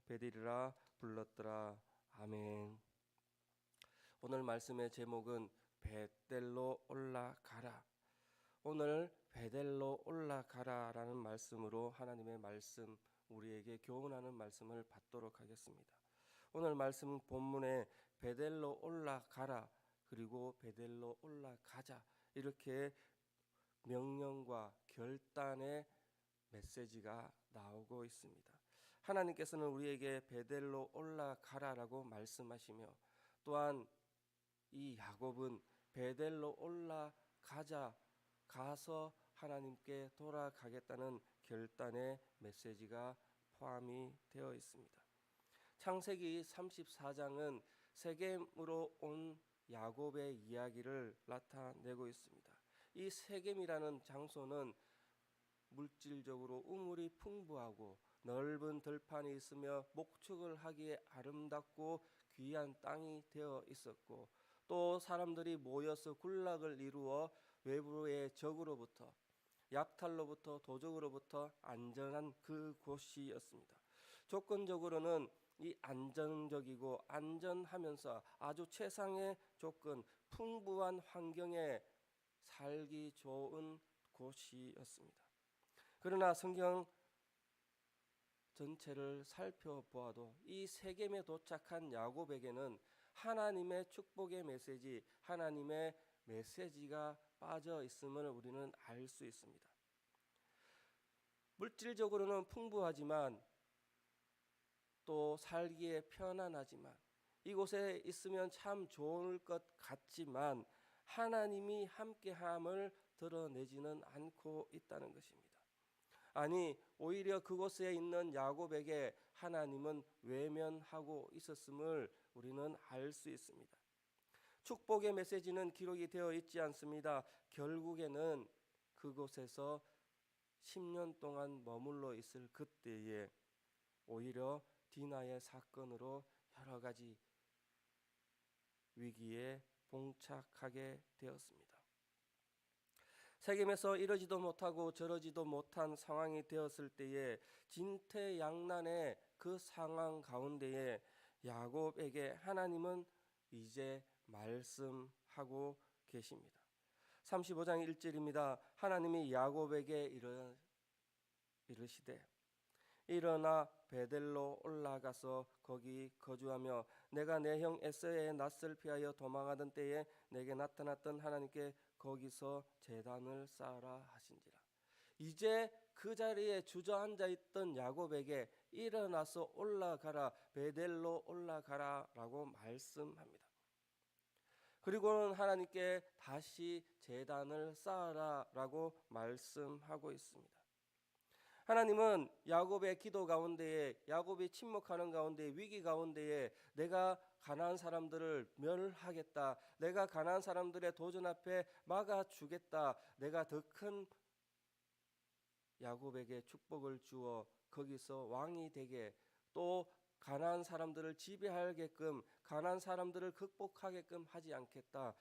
베델이라 불렀더라. 아멘. 오늘 말씀의 제목은 베델로 올라가라. 오늘 베델로 올라가라라는 말씀으로 하나님의 말씀, 우리에게 교훈하는 말씀을 받도록 하겠습니다. 오늘 말씀 본문에 베델로 올라가라 그리고 베델로 올라가자 이렇게 명령과 결단의 메시지가 나오고 있습니다. 하나님께서는 우리에게 베델로 올라가라라고 말씀하시며 또한 이 야곱은 베델로 올라가자 가서 하나님께 돌아가겠다는 결단의 메시지가 포함이 되어 있습니다. 창세기 34장은 세겜으로 온 야곱의 이야기를 나타내고 있습니다. 이 세겜이라는 장소는 물질적으로 우물이 풍부하고 넓은 들판이 있으며 목축을 하기에 아름답고 귀한 땅이 되어 있었고 또 사람들이 모여서 군락을 이루어 외부의 적으로부터 약탈로부터 도적으로부터 안전한 그곳이었습니다. 조건적으로는 이 안정적이고 안전하면서 아주 최상의 조건, 풍부한 환경에 살기 좋은 곳이었습니다. 그러나 성경 전체를 살펴보아도 이 세겜에 도착한 야곱에게는 하나님의 축복의 메시지, 하나님의 메시지가 빠져 있음을 우리는 알 수 있습니다. 물질적으로는 풍부하지만 또 살기에 편안하지만 이곳에 있으면 참 좋을 것 같지만 하나님이 함께함을 드러내지는 않고 있다는 것입니다. 아니 오히려 그곳에 있는 야곱에게 하나님은 외면하고 있었음을 우리는 알 수 있습니다. 축복의 메시지는 기록이 되어 있지 않습니다. 결국에는 그곳에서 10년 동안 머물러 있을 그때에 오히려 디나의 사건으로 여러 가지 위기에 봉착하게 되었습니다. 세겜에서 이러지도 못하고 저러지도 못한 상황이 되었을 때에 진퇴양난의 그 상황 가운데에 야곱에게 하나님은 이제 말씀하고 계십니다. 35장 1절입니다. 하나님이 야곱에게 이르시되 일어나 베델로 올라가서 거기 거주하며 내가 내 형 에서의 낯을 피하여 도망하던 때에 내게 나타났던 하나님께 거기서 제단을 쌓아라 하신지라. 이제 그 자리에 주저앉아 있던 야곱에게 일어나서 올라가라, 베델로 올라가라 라고 말씀합니다. 그리고는 하나님께 다시 제단을 쌓아라 라고 말씀하고 있습니다. 하나님은 야곱의 기도 가운데에, 야곱이 침묵하는 가운데, 위기 가운데에 내가 가나안 사람들을 멸하겠다, 내가 가나안 사람들의 도전 앞에 막아주겠다, 내가 더 큰 야곱에게 축복을 주어 거기서 왕이 되게, 또 가나안 사람들을 지배하게끔, 가나안 사람들을 극복하게끔 하지 않겠다,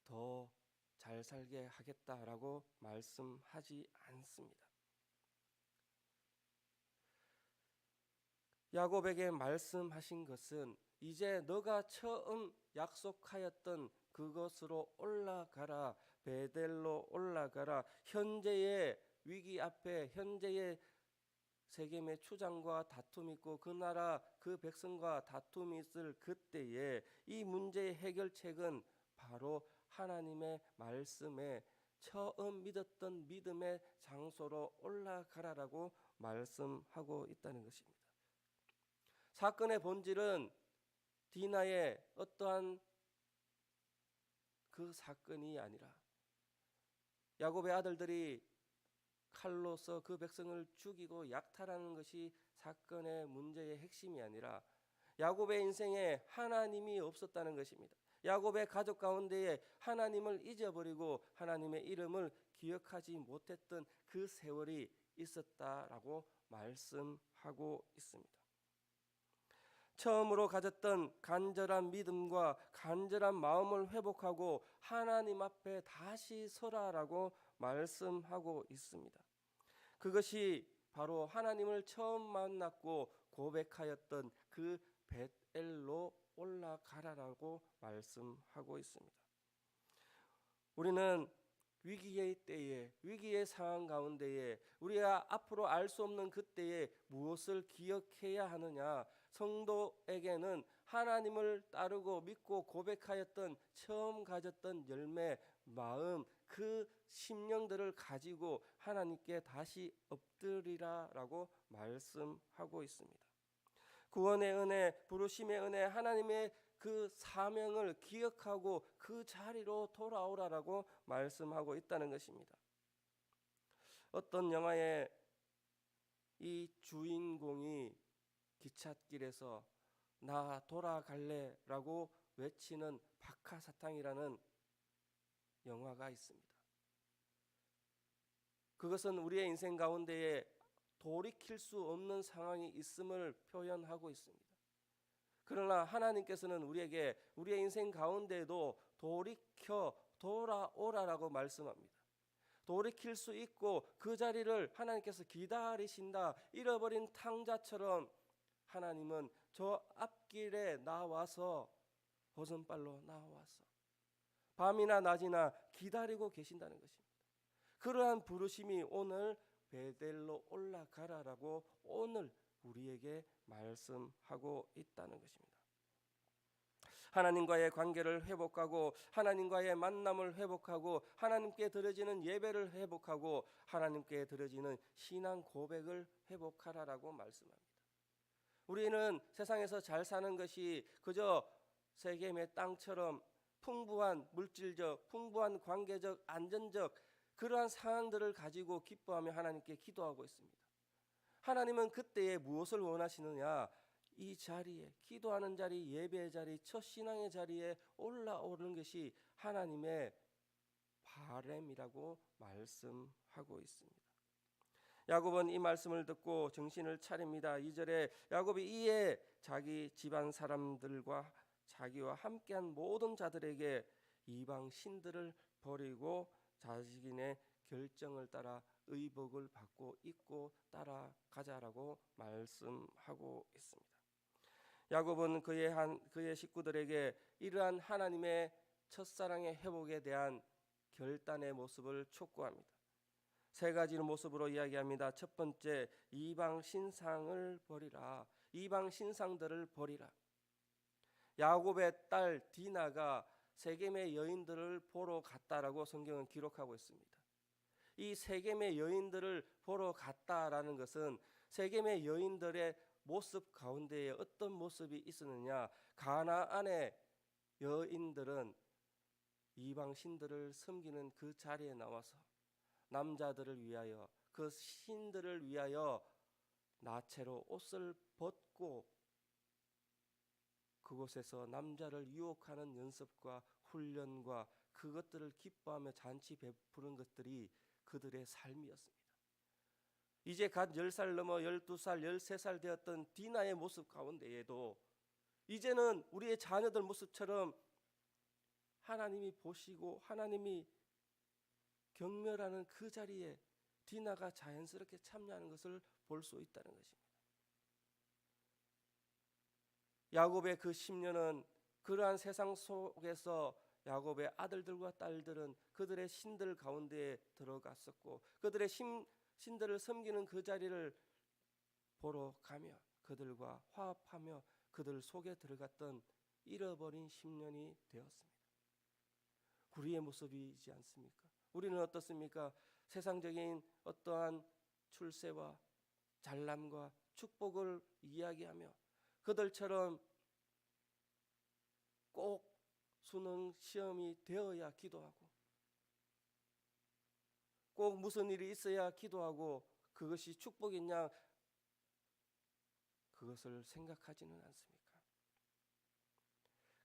더 잘 살게 하겠다라고 말씀하지 않습니다. 야곱에게 말씀하신 것은 이제 너가 처음 약속하였던 그것으로 올라가라, 베델로 올라가라. 현재의 위기 앞에, 현재의 세겜의 추장과 다툼이 있고 그 나라 그 백성과 다툼이 있을 그때에 이 문제의 해결책은 바로 하나님의 말씀에 처음 믿었던 믿음의 장소로 올라가라라고 말씀하고 있다는 것입니다. 사건의 본질은 디나의 어떠한 그 사건이 아니라 야곱의 아들들이 칼로서 그 백성을 죽이고 약탈하는 것이 사건의 문제의 핵심이 아니라 야곱의 인생에 하나님이 없었다는 것입니다. 야곱의 가족 가운데에 하나님을 잊어버리고 하나님의 이름을 기억하지 못했던 그 세월이 있었다라고 말씀하고 있습니다. 처음으로 가졌던 간절한 믿음과 간절한 마음을 회복하고 하나님 앞에 다시 서라라고 말씀하고 있습니다. 그것이 바로 하나님을 처음 만났고 고백하였던 그 벳엘로 올라가라라고 말씀하고 있습니다. 우리는 위기의 때에, 위기의 상황 가운데에 우리가 앞으로 알 수 없는 그때에 무엇을 기억해야 하느냐? 성도에게는 하나님을 따르고 믿고 고백하였던 처음 가졌던 열매, 마음, 그 심령들을 가지고 하나님께 다시 엎드리라라고 말씀하고 있습니다. 구원의 은혜, 부르심의 은혜, 하나님의 그 사명을 기억하고 그 자리로 돌아오라라고 말씀하고 있다는 것입니다. 어떤 영화의 이 주인공이 기찻길에서 나 돌아갈래라고 외치는 박하사탕이라는 영화가 있습니다. 그것은 우리의 인생 가운데에 돌이킬 수 없는 상황이 있음을 표현하고 있습니다. 그러나 하나님께서는 우리에게 우리의 인생 가운데에도 돌이켜 돌아오라라고 말씀합니다. 돌이킬 수 있고 그 자리를 하나님께서 기다리신다. 잃어버린 탕자처럼 하나님은 저 앞길에 나와서 오선발로 나와서 밤이나 낮이나 기다리고 계신다는 것입니다. 그러한 부르심이 오늘 베델로 올라가라라고 오늘 우리에게 말씀하고 있다는 것입니다. 하나님과의 관계를 회복하고 하나님과의 만남을 회복하고 하나님께 드려지는 예배를 회복하고 하나님께 드려지는 신앙 고백을 회복하라라고 말씀합니다. 우리는 세상에서 잘 사는 것이 그저 세겜의 땅처럼 풍부한 물질적, 풍부한 관계적, 안전적 그러한 상황들을 가지고 기뻐하며 하나님께 기도하고 있습니다. 하나님은 그때에 무엇을 원하시느냐? 이 자리에, 기도하는 자리, 예배의 자리, 첫 신앙의 자리에 올라오는 것이 하나님의 바람이라고 말씀하고 있습니다. 야곱은 이 말씀을 듣고 정신을 차립니다. 2절에 야곱이 이에 자기 집안 사람들과 자기와 함께한 모든 자들에게 이방 신들을 버리고 자신의 결정을 따라 의복을 받고 입고 따라가자라고 말씀하고 있습니다. 야곱은 그의 식구들에게 이러한 하나님의 첫사랑의 회복에 대한 결단의 모습을 촉구합니다. 세 가지 모습으로 이야기합니다. 첫 번째, 이방 신상을 버리라. 이방 신상들을 버리라. 야곱의 딸 디나가 세겜의 여인들을 보러 갔다라고 성경은 기록하고 있습니다. 이 세겜의 여인들을 보러 갔다라는 것은 세겜의 여인들의 모습 가운데에 어떤 모습이 있었느냐? 가나안의 여인들은 이방 신들을 섬기는 그 자리에 나와서 남자들을 위하여 그 신들을 위하여 나체로 옷을 벗고 그곳에서 남자를 유혹하는 연습과 훈련과 그것들을 기뻐하며 잔치 베푸는 것들이 그들의 삶이었습니다. 이제 갓 10살 넘어 12살, 13살 되었던 디나의 모습 가운데에도 이제는 우리의 자녀들 모습처럼 하나님이 보시고 하나님이 경멸하는 그 자리에 디나가 자연스럽게 참여하는 것을 볼 수 있다는 것입니다. 야곱의 그 10년은 그러한 세상 속에서 야곱의 아들들과 딸들은 그들의 신들 가운데에 들어갔었고 그들의 신들을 섬기는 그 자리를 보러 가며 그들과 화합하며 그들 속에 들어갔던 잃어버린 10년이 되었습니다. 우리의 모습이지 않습니까? 우리는 어떻습니까? 세상적인 어떠한 출세와 잘남과 축복을 이야기하며 그들처럼 꼭 수능 시험이 되어야 기도하고 꼭 무슨 일이 있어야 기도하고 그것이 축복이냐 그것을 생각하지는 않습니까?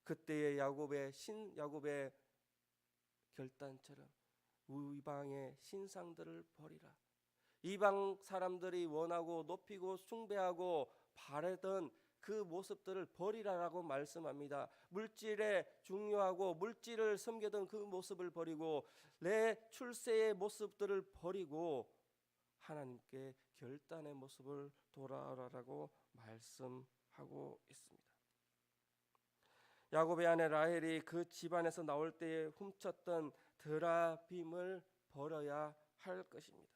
그때의 야곱의 결단처럼 이방의 신상들을 버리라. 이방 사람들이 원하고 높이고 숭배하고 바라던 그 모습들을 버리라라고 말씀합니다. 물질에 중요하고 물질을 섬기던 그 모습을 버리고 내 출세의 모습들을 버리고 하나님께 결단의 모습을 돌아오라라고 말씀하고 있습니다. 야곱의 아내 라헬이 그 집안에서 나올 때에 훔쳤던 드라빔을 버려야 할 것입니다.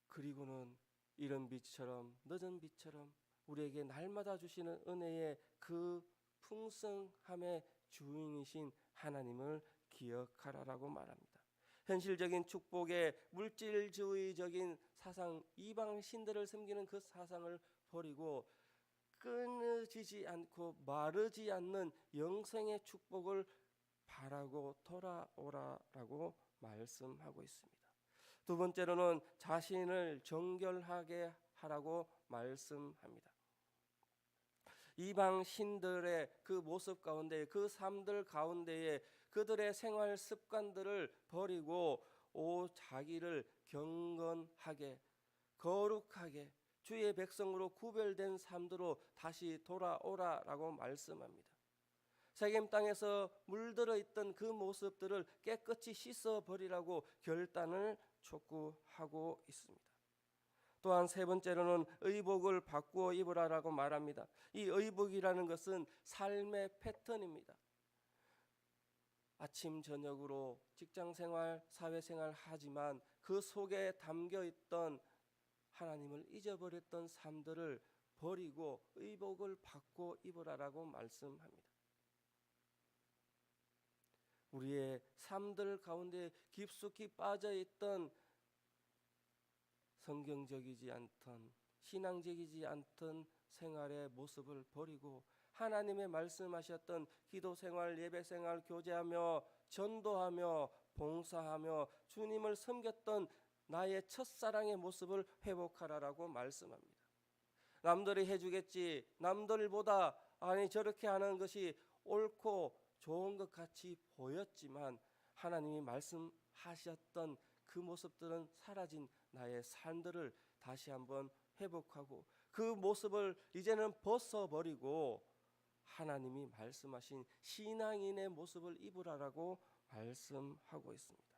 그리고는 이른 빛처럼 늦은 빛처럼 우리에게 날마다 주시는 은혜의 그 풍성함의 주인이신 하나님을 기억하라라고 말합니다. 현실적인 축복의 물질주의적인 사상, 이방 신들을 섬기는 그 사상을 버리고 끊어지지 않고 마르지 않는 영생의 축복을 바라고 돌아오라라고 말씀하고 있습니다. 두 번째로는 자신을 정결하게 하라고 말씀합니다. 이방 신들의 그 모습 가운데, 그 삶들 가운데에 그들의 생활 습관들을 버리고 자기를 경건하게, 거룩하게, 주의 백성으로 구별된 삶으로 다시 돌아오라라고 말씀합니다. 세겜 땅에서 물들어 있던 그 모습들을 깨끗이 씻어 버리라고 결단을 촉구하고 있습니다. 또한 세 번째로는 의복을 바꾸어 입으라라고 말합니다. 이 의복이라는 것은 삶의 패턴입니다. 아침 저녁으로 직장생활, 사회생활 하지만 그 속에 담겨있던 하나님을 잊어버렸던 삶들을 버리고 의복을 바꾸어 입으라라고 말씀합니다. 우리의 삶들 가운데 깊숙이 빠져있던 성경적이지 않던, 신앙적이지 않던 생활의 모습을 버리고 하나님의 말씀하셨던 기도생활, 예배생활, 교제하며 전도하며 봉사하며 주님을 섬겼던 나의 첫사랑의 모습을 회복하라라고 말씀합니다. 남들이 해주겠지, 남들보다 저렇게 하는 것이 옳고 좋은 것 같이 보였지만 하나님이 말씀하셨던 그 모습들은 사라진 나의 삶들을 다시 한번 회복하고 그 모습을 이제는 벗어버리고 하나님이 말씀하신 신앙인의 모습을 입으라라고 말씀하고 있습니다.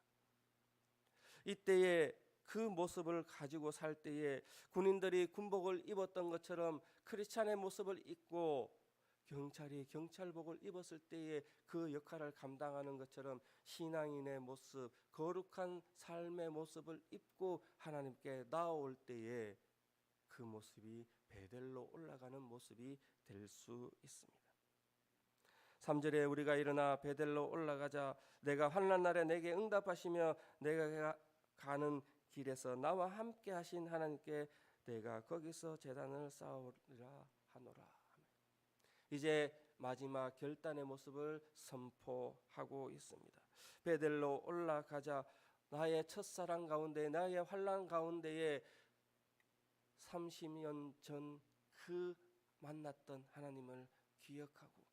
이때에 그 모습을 가지고 살 때에 군인들이 군복을 입었던 것처럼 크리스찬의 모습을 입고 경찰이 경찰복을 입었을 때에 그 역할을 감당하는 것처럼 신앙인의 모습, 거룩한 삶의 모습을 입고 하나님께 나아올 때에 그 모습이 베델로 올라가는 모습이 될 수 있습니다. 3절에 우리가 일어나 베델로 올라가자 내가 환난 날에 내게 응답하시며 내가 가는 길에서 나와 함께 하신 하나님께 내가 거기서 제단을 쌓으리라 하노라. 이제 마지막 결단의 모습을 선포하고 있습니다. 베델로 올라가자 나의 첫사랑 가운데 나의 환난 가운데에 30년 전 그 만났던 하나님을 기억하고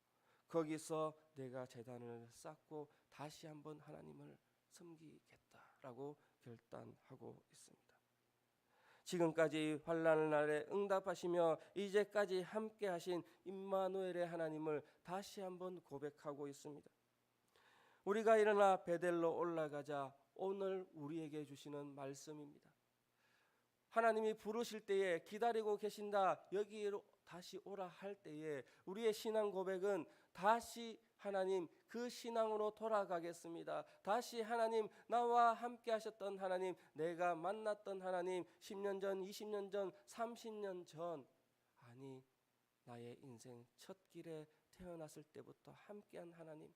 거기서 내가 제단을 쌓고 다시 한번 하나님을 섬기겠다라고 결단하고 있습니다. 지금까지 환난의 날에 응답하시며 이제까지 함께 하신 임마누엘의 하나님을 다시 한번 고백하고 있습니다. 우리가 일어나 베델로 올라가자 오늘 우리에게 주시는 말씀입니다. 하나님이 부르실 때에 기다리고 계신다, 여기로 다시 오라 할 때에 우리의 신앙 고백은 다시 하나님 그 신앙으로 돌아가겠습니다. 다시 하나님 나와 함께 하셨던 하나님, 내가 만났던 하나님, 10년 전, 20년 전, 30년 전, 나의 인생 첫 길에 태어났을 때부터 함께한 하나님,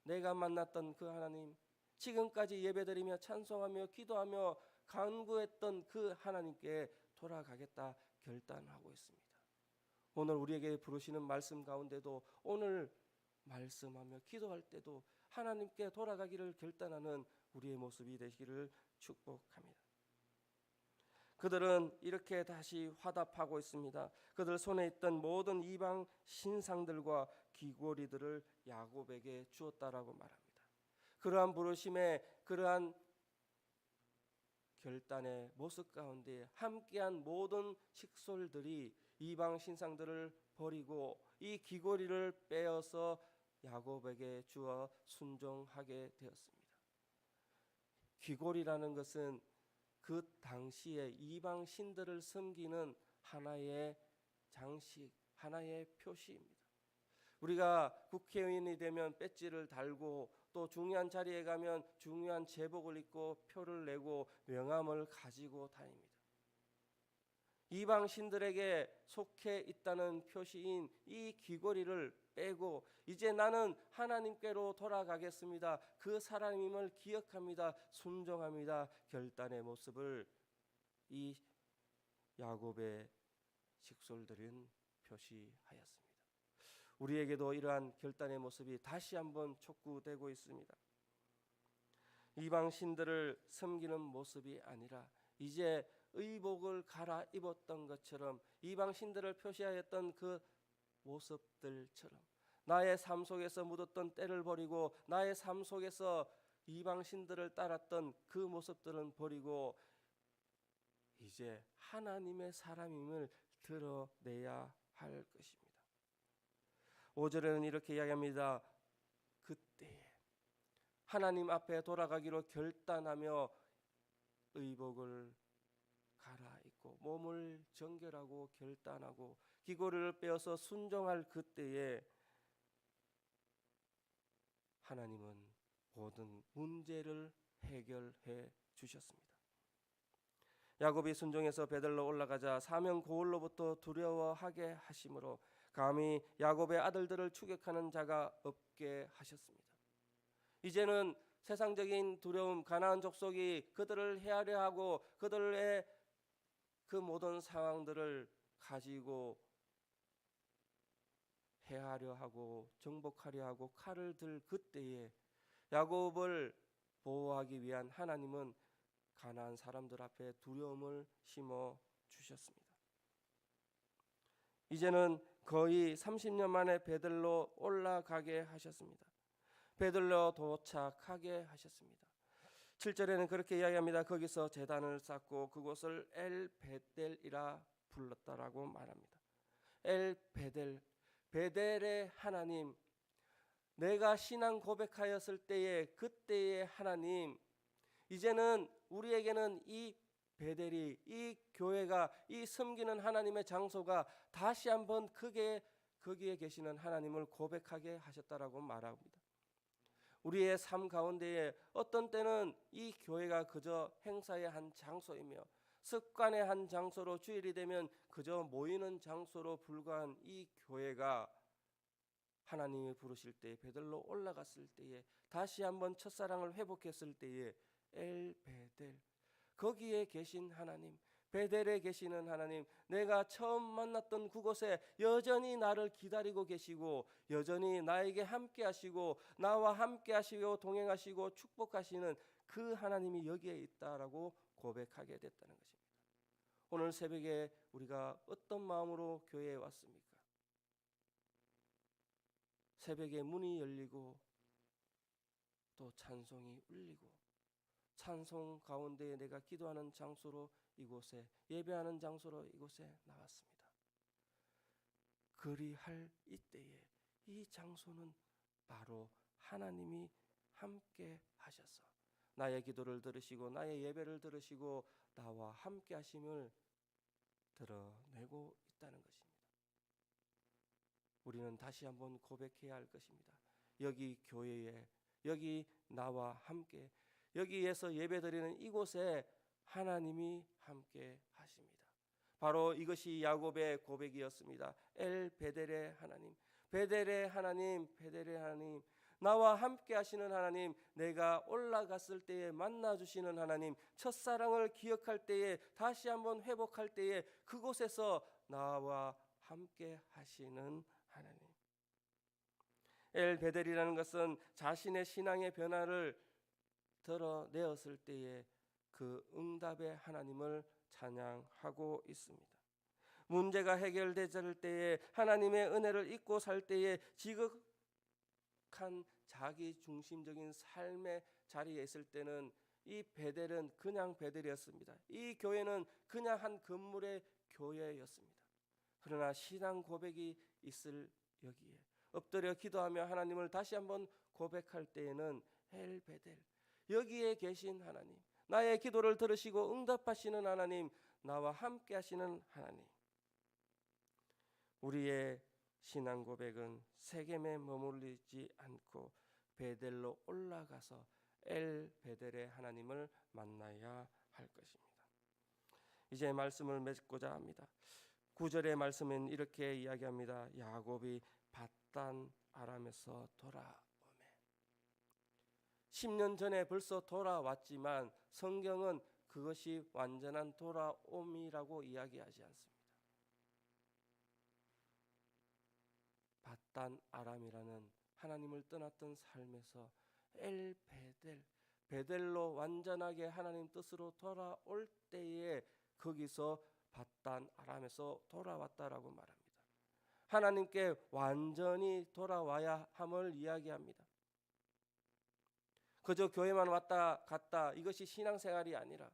내가 만났던 그 하나님, 지금까지 예배드리며 찬송하며 기도하며 간구했던 그 하나님께 돌아가겠다 결단하고 있습니다. 오늘 우리에게 부르시는 말씀 가운데도 오늘 말씀하며 기도할 때도 하나님께 돌아가기를 결단하는 우리의 모습이 되시기를 축복합니다. 그들은 이렇게 다시 화답하고 있습니다. 그들 손에 있던 모든 이방 신상들과 귀고리들을 야곱에게 주었다라고 말합니다. 그러한 부르심에 그러한 결단의 모습 가운데 함께한 모든 식솔들이 이방 신상들을 버리고 이 귀고리를 빼어서 야곱에게 주어 순종하게 되었습니다. 귀고리라는 것은 그 당시에 이방 신들을 섬기는 하나의 장식, 하나의 표시입니다. 우리가 국회의원이 되면 배지를 달고 또 중요한 자리에 가면 중요한 제복을 입고 표를 내고 명함을 가지고 다닙니다. 이방 신들에게 속해 있다는 표시인 이 귀걸이를 빼고 이제 나는 하나님께로 돌아가겠습니다. 그 사람임을 기억합니다. 순종합니다. 결단의 모습을 이 야곱의 직솔들은 표시하였습니다. 우리에게도 이러한 결단의 모습이 다시 한번 촉구되고 있습니다. 이방 신들을 섬기는 모습이 아니라 이제 의복을 갈아입었던 것처럼 이방 신들을 표시하였던 그 모습들처럼 나의 삶 속에서 묻었던 때를 버리고 나의 삶 속에서 이방 신들을 따랐던 그 모습들은 버리고 이제 하나님의 사람임을 드러내야 할 것입니다. 5절에는 이렇게 이야기합니다. 그때에 하나님 앞에 돌아가기로 결단하며 의복을 갈아입고 몸을 정결하고 결단하고 귀고리를 빼어서 순종할 그때에 하나님은 모든 문제를 해결해 주셨습니다. 야곱이 순종해서 베들로 올라가자 사명 고을로부터 두려워하게 하심으로 감히 야곱의 아들들을 추격하는 자가 없게 하셨습니다. 이제는 세상적인 두려움, 가나안 족속이 그들을 해하려 하고 그들의 그 모든 상황들을 가지고 해하려 하고 정복하려 하고 칼을 들 그때에 야곱을 보호하기 위한 하나님은 가나안 사람들 앞에 두려움을 심어 주셨습니다. 이제는 거의 30년 만에 베들로 올라가게 하셨습니다. 베들로 도착하게 하셨습니다. 7절에는 그렇게 이야기합니다. 거기서 제단을 쌓고 그곳을 엘베델이라 불렀다라고 말합니다. 엘베델, 베델의 하나님, 내가 신앙 고백하였을 때에 그때의 하나님, 이제는 우리에게는 이 베델이, 이 교회가, 이 섬기는 하나님의 장소가 다시 한번 거기에 계시는 하나님을 고백하게 하셨다라고 말합니다. 우리의 삶 가운데에 어떤 때는 이 교회가 그저 행사의 한 장소이며 습관의 한 장소로 주일이 되면 그저 모이는 장소로 불과한 이 교회가 하나님이 부르실 때 베들로 올라갔을 때에 다시 한번 첫사랑을 회복했을 때에 엘베델, 거기에 계신 하나님, 베델에 계시는 하나님, 내가 처음 만났던 그곳에 여전히 나를 기다리고 계시고 여전히 나에게 함께 하시고 나와 함께 하시고 동행하시고 축복하시는 그 하나님이 여기에 있다라고 고백하게 됐다는 것입니다. 오늘 새벽에 우리가 어떤 마음으로 교회에 왔습니까? 새벽에 문이 열리고 또 찬송이 울리고 찬송 가운데에 내가 기도하는 장소로 이곳에 예배하는 장소로 이곳에 나왔습니다. 그리할 이때에 이 장소는 바로 하나님이 함께 하셔서 나의 기도를 들으시고 나의 예배를 들으시고 나와 함께 하심을 드러내고 있다는 것입니다. 우리는 다시 한번 고백해야 할 것입니다. 여기 교회에, 여기 나와 함께, 여기에서 예배드리는 이곳에 하나님이 함께 하십니다. 바로 이것이 야곱의 고백이었습니다. 엘베델의 하나님, 베델의 하나님, 베델의 하나님, 나와 함께 하시는 하나님, 내가 올라갔을 때에 만나주시는 하나님, 첫사랑을 기억할 때에 다시 한번 회복할 때에 그곳에서 나와 함께 하시는 하나님. 엘베델이라는 것은 자신의 신앙의 변화를 드러내었을 때에 그 응답의 하나님을 찬양하고 있습니다. 문제가 해결될 때에 하나님의 은혜를 잊고 살 때에 지극한 자기 중심적인 삶의 자리에 있을 때는 이 베델은 그냥 베델이었습니다. 이 교회는 그냥 한 건물의 교회였습니다. 그러나 신앙 고백이 있을 여기에 엎드려 기도하며 하나님을 다시 한번 고백할 때에는 엘베델, 여기에 계신 하나님, 나의 기도를 들으시고 응답하시는 하나님, 나와 함께 하시는 하나님. 우리의 신앙 고백은 세겜에 머물리지 않고 베델로 올라가서 엘 베델의 하나님을 만나야 할 것입니다. 이제 말씀을 맺고자 합니다. 9절의 말씀은 이렇게 이야기합니다. 야곱이 밧단 아람에서 돌아오매. 10년 전에 벌써 돌아왔지만 성경은 그것이 완전한 돌아옴이라고 이야기하지 않습니다. 밧단 아람이라는 하나님을 떠났던 삶에서 엘 베델, 베델로 완전하게 하나님 뜻으로 돌아올 때에 거기서 밧단 아람에서 돌아왔다라고 말합니다. 하나님께 완전히 돌아와야 함을 이야기합니다. 그저 교회만 왔다 갔다 이것이 신앙생활이 아니라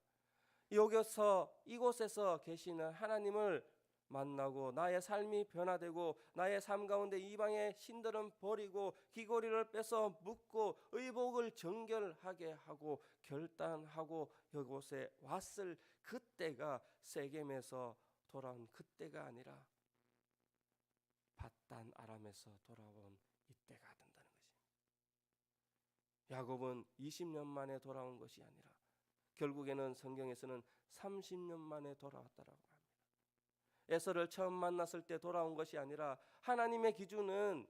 여기서 이곳에서 계시는 하나님을 만나고 나의 삶이 변화되고 나의 삶 가운데 이방의 신들은 버리고 귀고리를 빼서 묻고 의복을 정결하게 하고 결단하고 이곳에 왔을 그때가 세겜에서 돌아온 그때가 아니라 밧단 아람에서 돌아온 이때가 된다는 것입니다. 야곱은 20년 만에 돌아온 것이 아니라 결국에는 성경에서는 30년 만에 돌아왔다라고 합니다. 에서를 처음 만났을 때 돌아온 것이 아니라 하나님의 기준은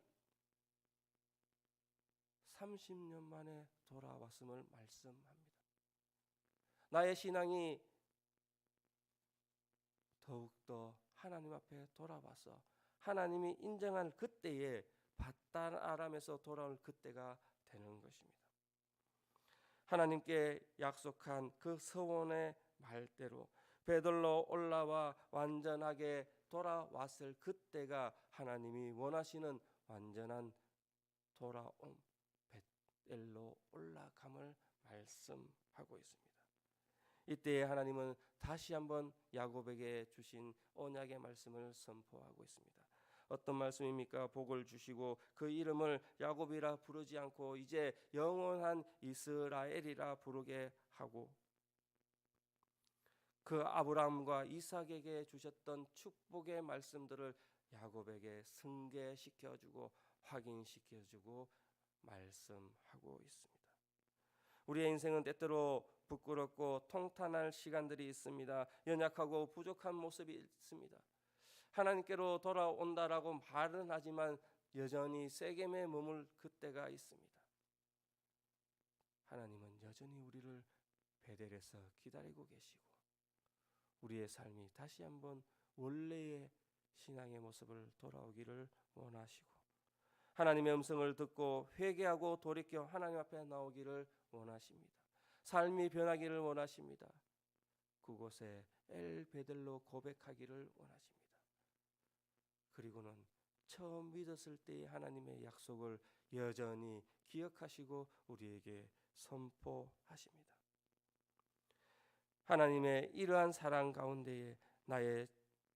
30년 만에 돌아왔음을 말씀합니다. 나의 신앙이 더욱더 하나님 앞에 돌아와서 하나님이 인정할 그때에 밧단 아람에서 돌아올 그때가 되는 것입니다. 하나님께 약속한 그 서원의 말대로 베들로 올라와 완전하게 돌아왔을 그때가 하나님이 원하시는 완전한 돌아옴, 베델로 올라감을 말씀하고 있습니다. 이때에 하나님은 다시 한번 야곱에게 주신 언약의 말씀을 선포하고 있습니다. 어떤 말씀입니까? 복을 주시고 그 이름을 야곱이라 부르지 않고 이제 영원한 이스라엘이라 부르게 하고 그 아브라함과 이삭에게 주셨던 축복의 말씀들을 야곱에게 승계시켜주고 확인시켜주고 말씀하고 있습니다. 우리의 인생은 때때로 부끄럽고 통탄할 시간들이 있습니다. 연약하고 부족한 모습이 있습니다. 하나님께로 돌아온다라고 말은 하지만 여전히 세겜에 머물 그때가 있습니다. 하나님은 여전히 우리를 베델에서 기다리고 계시고 우리의 삶이 다시 한번 원래의 신앙의 모습을 돌아오기를 원하시고 하나님의 음성을 듣고 회개하고 돌이켜 하나님 앞에 나오기를 원하십니다. 삶이 변하기를 원하십니다. 그곳에 엘 베델로 고백하기를 원하십니다. 그리고는 처음 믿었을 때의 하나님의 약속을 여전히 기억하시고 우리에게 선포하십니다. 하나님의 이러한 사랑 가운데에 나의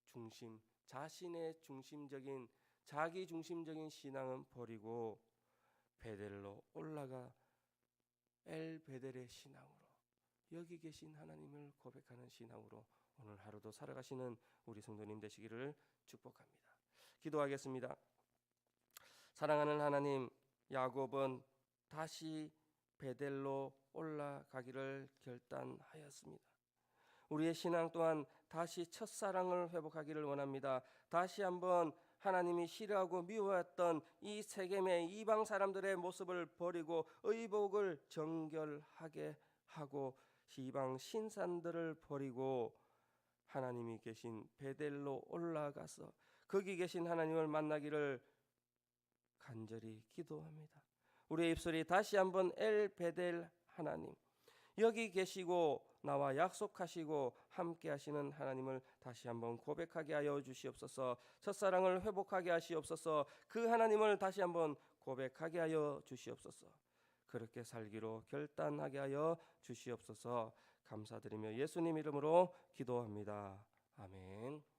중심, 자신의 중심적인 자기 중심적인 신앙은 버리고 베델로 올라가 엘 베델의 신앙으로 여기 계신 하나님을 고백하는 신앙으로 오늘 하루도 살아가시는 우리 성도님 되시기를 축복합니다. 기도하겠습니다. 사랑하는 하나님, 야곱은 다시 베델로 올라가기를 결단하였습니다. 우리의 신앙 또한 다시 첫사랑을 회복하기를 원합니다. 다시 한번 하나님이 싫어하고 미워했던 이 세겜의 이방 사람들의 모습을 버리고 의복을 정결하게 하고 이방 신산들을 버리고 하나님이 계신 베델로 올라가서 거기 계신 하나님을 만나기를 간절히 기도합니다. 우리의 입술이 다시 한번 엘 베델 하나님, 여기 계시고 나와 약속하시고 함께 하시는 하나님을 다시 한번 고백하게 하여 주시옵소서. 첫사랑을 회복하게 하시옵소서. 그 하나님을 다시 한번 고백하게 하여 주시옵소서. 그렇게 살기로 결단하게 하여 주시옵소서. 감사드리며 예수님 이름으로 기도합니다. 아멘.